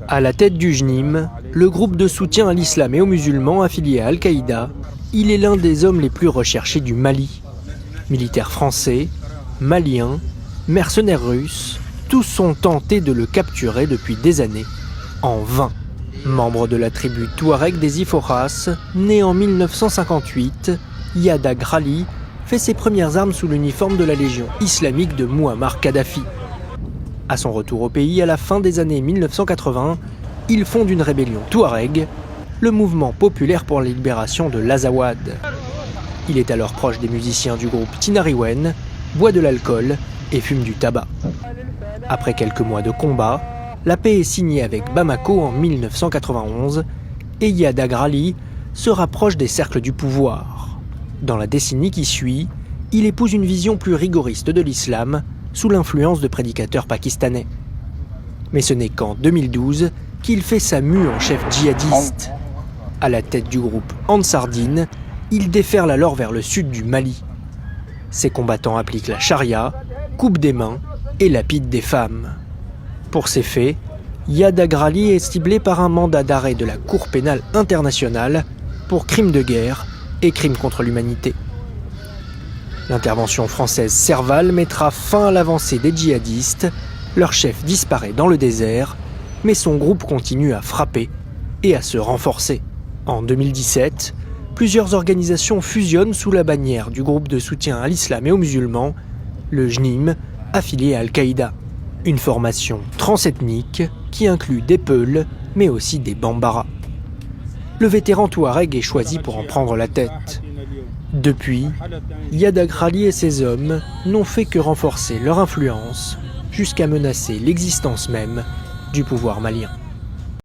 À la tête du JNIM, le groupe de soutien à l'islam et aux musulmans affilié à Al-Qaïda, il est l'un des hommes les plus recherchés du Mali. Militaires français, maliens, mercenaires russes, tous sont tentés de le capturer depuis des années, en vain. Membre de la tribu Touareg des Iforas, né en 1958, Yada Grali fait ses premières armes sous l'uniforme de la Légion islamique de Mouammar Kadhafi. À son retour au pays à la fin des années 1980, il fonde une rébellion Touareg, le mouvement populaire pour la libération de l'Azawad. Il est alors proche des musiciens du groupe Tinariwen, boit de l'alcool et fume du tabac. Après quelques mois de combat, la paix est signée avec Bamako en 1991 et Yada Grali se rapproche des cercles du pouvoir. Dans la décennie qui suit, il épouse une vision plus rigoriste de l'islam sous l'influence de prédicateurs pakistanais. Mais ce n'est qu'en 2012 qu'il fait sa mue en chef djihadiste. À la tête du groupe Ansar Dine, il déferle alors vers le sud du Mali. Ses combattants appliquent la charia, coupent des mains et lapident des femmes. Pour ces faits, Yada Grali est ciblé par un mandat d'arrêt de la Cour pénale internationale pour crimes de guerre et crimes contre l'humanité. L'intervention française Serval mettra fin à l'avancée des djihadistes, leur chef disparaît dans le désert, mais son groupe continue à frapper et à se renforcer. En 2017, plusieurs organisations fusionnent sous la bannière du groupe de soutien à l'islam et aux musulmans, le JNIM, affilié à Al-Qaïda. Une formation transethnique qui inclut des Peuls, mais aussi des Bambara. Le vétéran Touareg est choisi pour en prendre la tête. Depuis, Yada Grali et ses hommes n'ont fait que renforcer leur influence jusqu'à menacer l'existence même du pouvoir malien.